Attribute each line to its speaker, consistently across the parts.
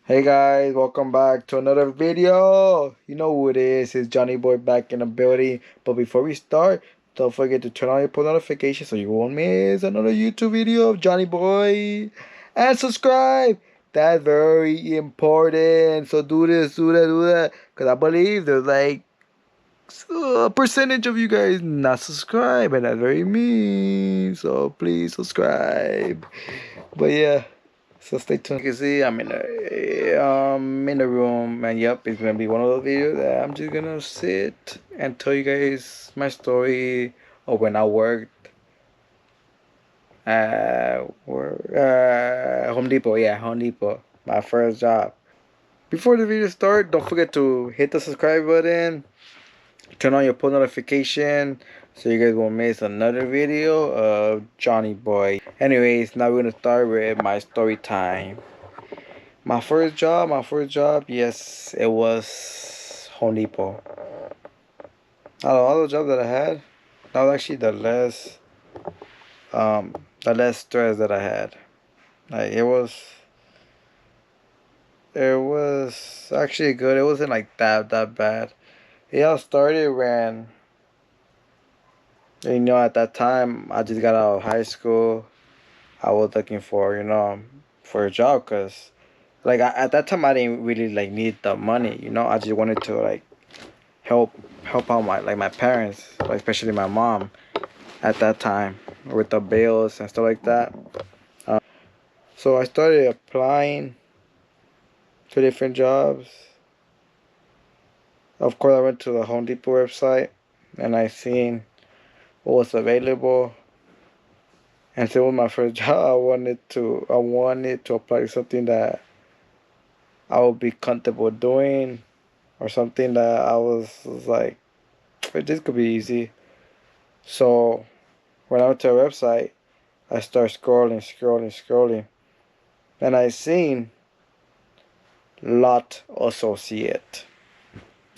Speaker 1: Hey guys, welcome back to another video. You know who it is. It's Johnny Boy back in the building. But before we start, don't forget to turn on your post notifications so you won't miss another YouTube video of Johnny Boy. And subscribe. That's very important. So do this, do that, do that. Because I believe there's like a percentage of you guys not subscribe. And that's very mean. So please subscribe. But yeah. So stay tuned. You can see I'm in the room, and yep, it's gonna be one of those videos that I'm just gonna sit and tell you guys my story of when I worked at Home Depot. Yeah, Home Depot, my first job. Before the video start, don't forget to hit the subscribe button, turn on your post notification, so you guys won't miss another video of Johnny Boy. Anyways, now we're gonna start with my story time. My first job, yes, it was Home Depot. Out of all the jobs that I had, that was actually the less stress that I had. Like it was actually good. It wasn't like that bad. It all started when, at that time I just got out of high school. I was looking for, for a job, cause like at that time I didn't really like need the money. I just wanted to like help help out my parents, like especially my mom at that time with the bills and stuff like that. So I started applying to different jobs. Of course, I went to the Home Depot website and I seen what was available. And so with my first job, I wanted to apply to something that I would be comfortable doing, or something that I was like, "Hey, this could be easy." So when I went to a website, I start scrolling, and I seen lot associate.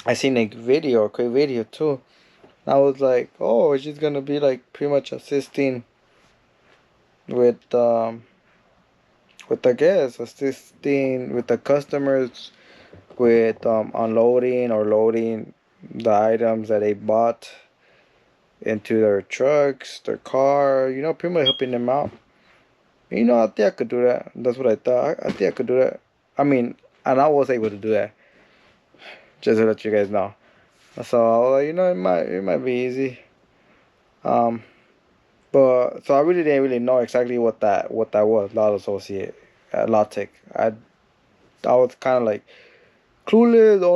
Speaker 1: I seen a quick video too. I was like, oh, it's just gonna be like pretty much assisting with the guests, assisting with the customers with unloading or loading the items that they bought into their trucks, their car. Pretty much helping them out. I think I could do that. That's what I thought. I think I could do that. I mean, and I was able to do that. Just to let you guys know. So I was like, it might be easy. Um, but so I really didn't really know exactly what that was. Lot associate, lot tech. I was kind of like clueless. The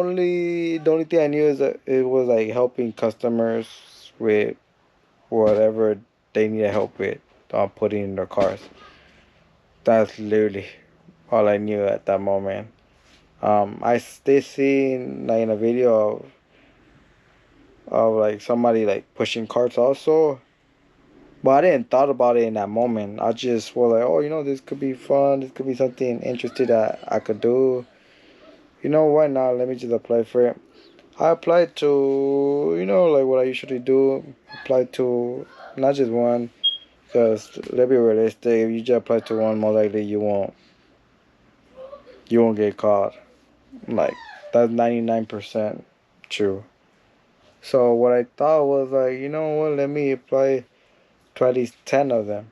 Speaker 1: only thing I knew is that it was like helping customers with whatever they needed help with, putting in their cars. That's literally all I knew at that moment. I still seen like in a video of like somebody like pushing carts also, but I didn't thought about it in that moment. I just was like, oh, this could be fun. This could be something interesting that I could do. Why not? Let me just apply for it. I applied to, like what I usually do. Apply to not just one, because let's be realistic. If you just apply to one, more likely you won't get caught. Like that's 99% true. So what I thought was like, you know what? Let me apply to at least 10 of them.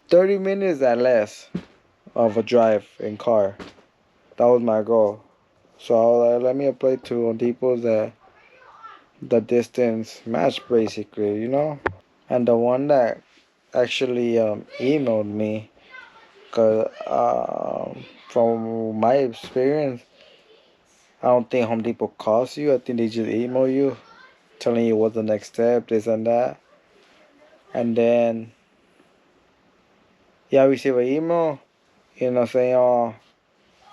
Speaker 1: 30 minutes at less of a drive in car. That was my goal. So I was like, let me apply to Home Depot the distance match basically. And the one that actually emailed me, cause from my experience, I don't think Home Depot calls you. I think they just email you, telling you what's the next step, this and that. And then yeah, I receive an email, saying, oh,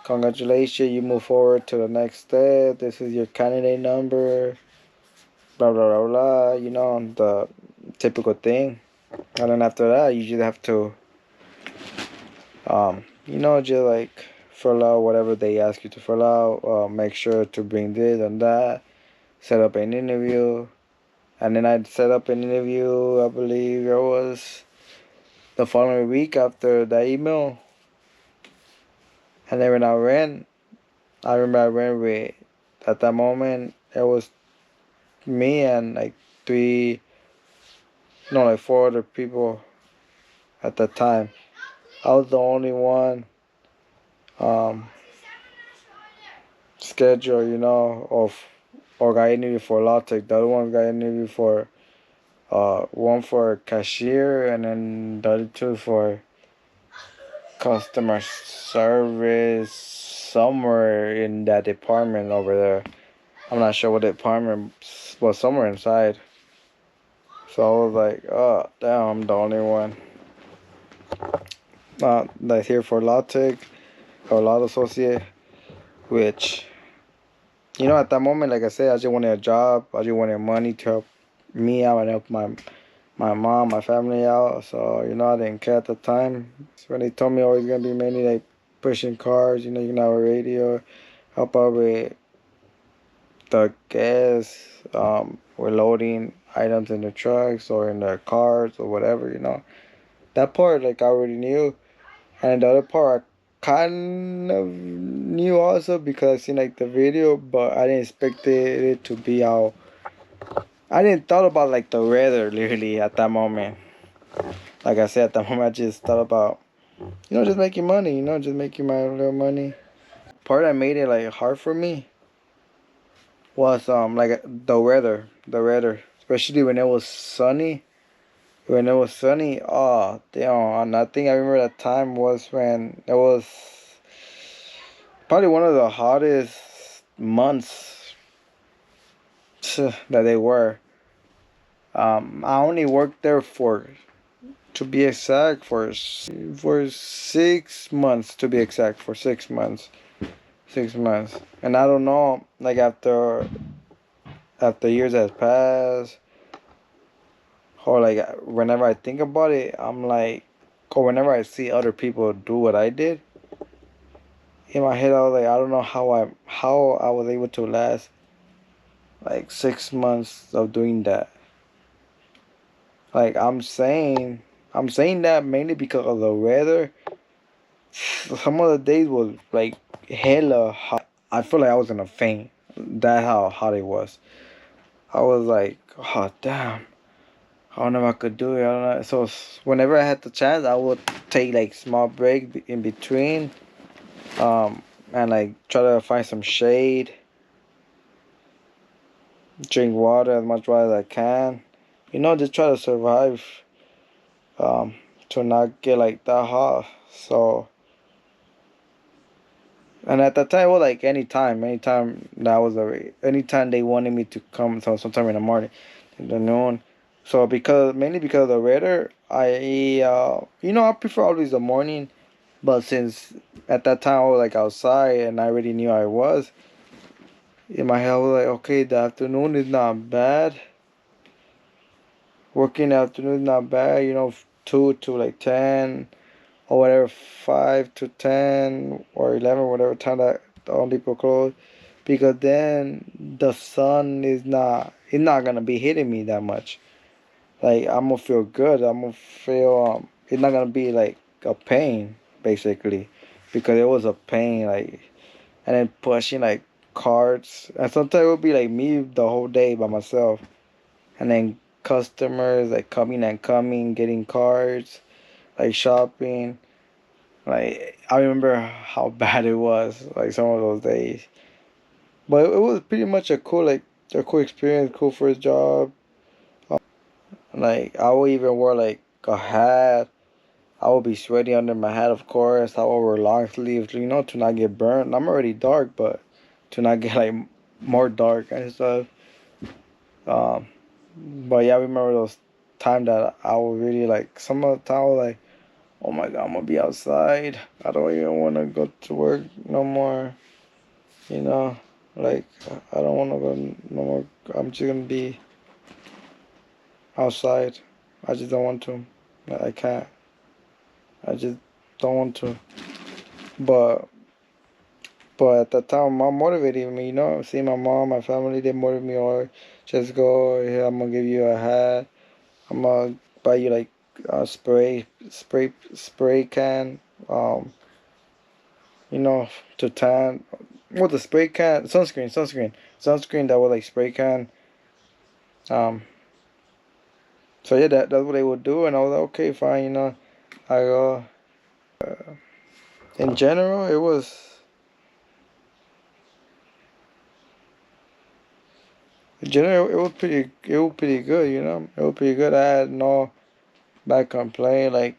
Speaker 1: congratulations, you move forward to the next step. This is your candidate number, blah, blah, blah, blah, the typical thing. And then after that, you just have to, just like fill out whatever they ask you to fill out, make sure to bring this and that, set up an interview. And then I set up an interview, I believe it was the following week after that email. And then when I ran, I remember I went with, at that moment, it was me and like three, no, like four other people at that time. I was the only one um, scheduled, or got interviewed for law tech. The other one got interviewed for, one for cashier, and then the other two for customer service somewhere in that department over there. I'm not sure what department, but somewhere inside. So I was like, oh, damn, I'm the only one that's here for law tech or law associate, which, at that moment, like I said, I just wanted a job. I just wanted money to help me out and help my mom, my family out. So, I didn't care at the time. So when they told me I was going to be mainly like pushing cars, you can have a radio, help out with the gas, we're loading items in the trucks or in the cars or whatever, That part, like, I already knew. And the other part, I kind of knew also because I seen, like, the video, but I didn't expect it to be how. I didn't thought about, like, the weather, literally, at that moment. Like I said, at that moment, I just thought about, just making money, just making my little money. Part that made it, like, hard for me was, like, the weather, especially when it was sunny. When it was sunny, oh damn! And I think I remember that time was when it was probably one of the hottest months that they were. I only worked there for, to be exact, for 6 months. To be exact, for 6 months, 6 months. And I don't know, like after years has passed, or like whenever I think about it, I'm like, or whenever I see other people do what I did, in my head I was like, I don't know how I was able to last like 6 months of doing that. Like I'm saying that mainly because of the weather. Some of the days was like hella hot. I feel like I was in a faint. That how hot it was. I was like, oh damn. I don't know if I could do it. I don't know. So whenever I had the chance, I would take like small break in between, um, and like try to find some shade, drink water as much water as I can. Just try to survive, um, to not get like that hot. So, and at that time, it was like anytime that was anytime they wanted me to come, so sometime in the morning, in the noon. So mainly because of the weather, I prefer always the morning. But since at that time I was like outside and I already knew I was, in my head I was like, okay, the afternoon is not bad. Working afternoon is not bad, 2 to like 10 or whatever, 5 to 10 or 11, whatever time that the Home Depot closed. Because then the sun is not, it's not gonna be hitting me that much. Like I'm gonna feel good. I'm gonna feel it's not gonna be like a pain basically, because it was a pain like, and then pushing like carts, and sometimes it would be like me the whole day by myself, and then customers like coming and coming, getting cards, like shopping. Like I remember how bad it was, like some of those days. But it was pretty much a cool experience, cool first job. Like I would even wear like a hat. I would be sweaty under my hat, of course. I would wear long sleeves, to not get burned. I'm already dark, but to not get like more dark and stuff. Um, but yeah, I remember those times that I was really like, some of the time I was like, oh my god, I'm gonna be outside. I don't even want to go to work no more. You know, like I don't want to go no more. I'm just gonna be outside. I just don't want to. I can't. I just don't want to. But at that time, mom motivated me. See my mom, my family, they motivated me. Or just go here. I'm gonna give you a hat. I'm gonna buy you like a spray can. Um, to tan. Well, the spray can, sunscreen that was like spray can. Um, so yeah, that's what they would do, and I was like, okay, fine, I in general, it was pretty good, it was pretty good. I had no bad complaint. Like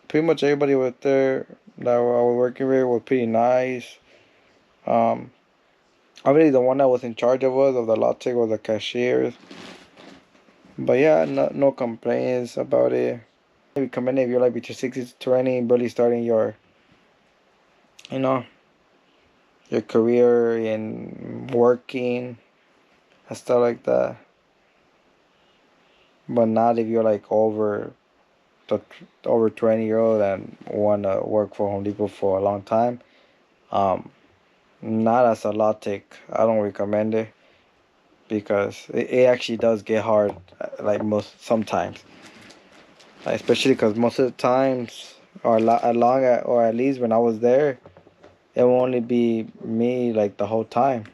Speaker 1: pretty much everybody was there that I was working with was pretty nice. Um, Obviously the one that was in charge of us of the latte was the cashiers. But yeah, no complaints about it. We come in if you're like between 60 to 20, barely starting you know, your career in working and stuff like that. But not if you're like the over 20 year old and want to work for Home Depot for a long time. Um, Not as a latte. I don't recommend it because it actually does get hard, like sometimes. Especially because most of the times, or or at least when I was there, it will only be me like the whole time.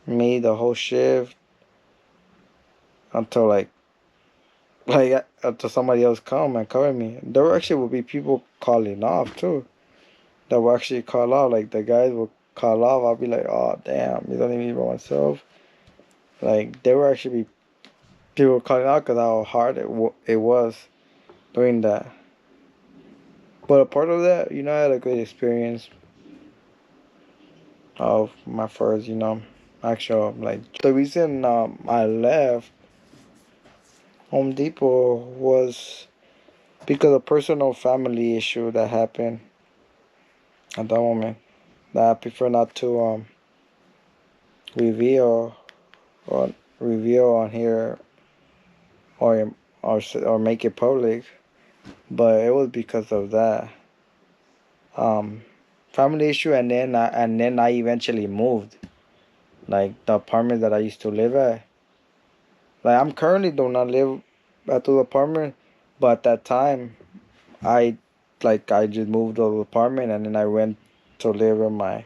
Speaker 1: Me the whole shift until until somebody else come and cover me. There actually will be people calling off too. That will actually call off. Like the guys will call off. I'll be like, oh damn, you don't even by myself. Like there will actually be people calling out because how hard it was doing that. But a part of that, I had a great experience of my first, actual like the reason I left Home Depot was because of personal family issue that happened at that moment that I prefer not to reveal or reveal on here or make it public. But it was because of that um family issue, and then I eventually moved, like the apartment that I used to live at. Like I'm currently do not live at the apartment, but at that time I I just moved to the apartment, and then I went to live with my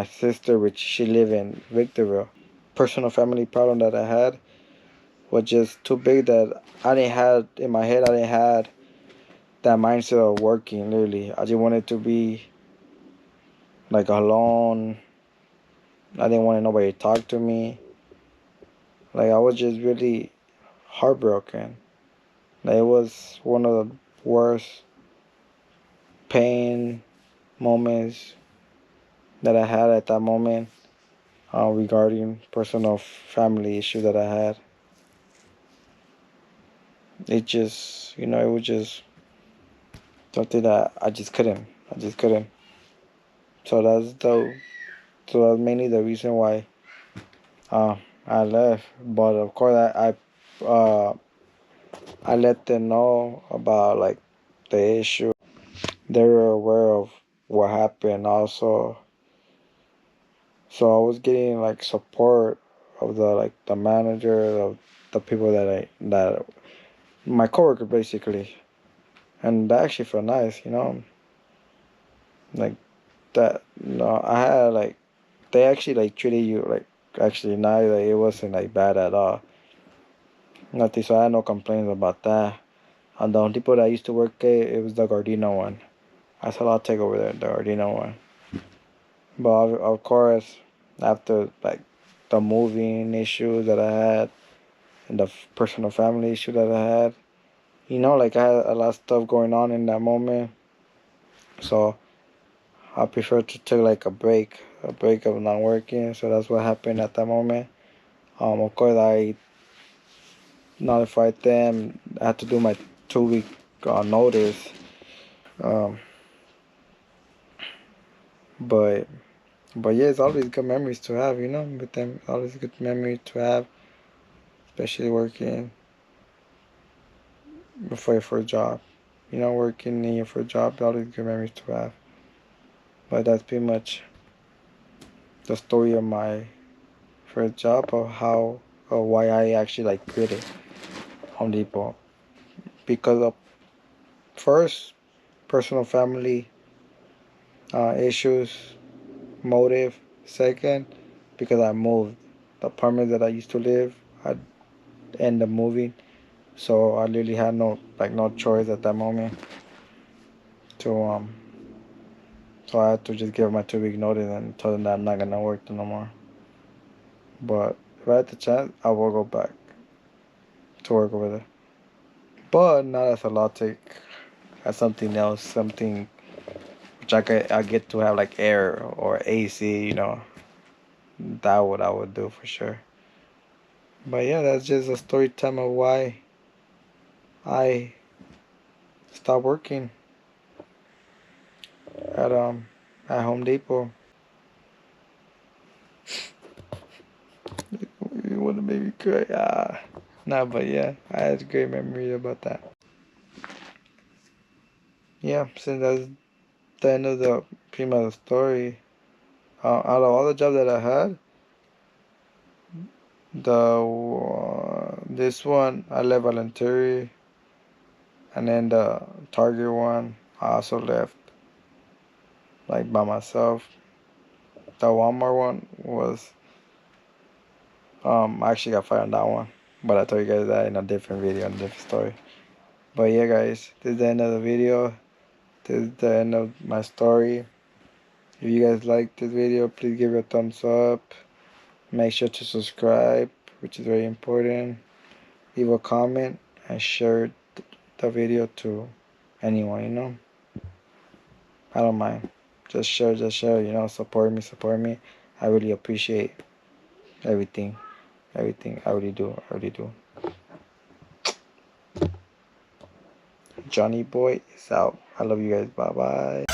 Speaker 1: sister, which she lived in Victorville. Personal family problem that I had was just too big that I didn't have in my head. I didn't have that mindset of working. Literally, I just wanted to be like alone. I didn't want nobody to talk to me. Like I was just really heartbroken. Like it was one of the worst pain moments that I had at that moment regarding personal family issue that I had. It just, it was just something that I just couldn't. I just couldn't. So that's mainly the reason why uh, I left. But of course, I let them know about like the issue. They were aware of what happened also. So I was getting like support of the manager, of the people that my coworker basically, and that actually felt nice, like that. I had like they actually like treated you like actually nice. Like it wasn't like bad at all. Nothing. So I had no complaints about that. And the only people that I used to work at, it was the Gardena one. I said I'll take over there, the Gardena one. But of course, after like the moving issue that I had and the personal family issue that I had, like I had a lot of stuff going on in that moment. So I prefer to take like a break of not working. So that's what happened at that moment. Of course, I notified them. I had to do my 2 week notice. Um, but yeah, it's always good memories to have, with them. Always good memory to have, especially working before your first job. Working in your first job, always good memories to have. But that's pretty much the story of my first job, of how or why I actually like quit Home Depot. Because of first personal family issues. Motive. Second, because I moved. The apartment that I used to live, I ended up moving. So I literally had no choice at that moment. So so I had to just give my 2 week notice and tell them that I'm not gonna work there no more. But if I had the chance, I will go back to work over there. But not as a law tech, as something else, something which I get to have like air or AC, you know. That what I would do for sure. But yeah, that's just a story time of why I stopped working at at Home Depot. You want to make me cry? Nah, but yeah, I had great memories about that. Yeah, since that's the end of the pretty much the story. Out of all the jobs that I had, this one I left voluntary, and then the Target one I also left like by myself. The Walmart one was I actually got fired on that one, but I told you guys that in a different video, in a different story. But yeah, guys, this is the end of the video. This is the end of my story. If you guys like this video, please give it a thumbs up. Make sure to subscribe, which is very important. Leave a comment and share the video to anyone, you know. I don't mind. Just share, you know. Support me. I really appreciate everything. Everything. I really do. I really do. Johnny Boy is out. I love you guys. Bye bye.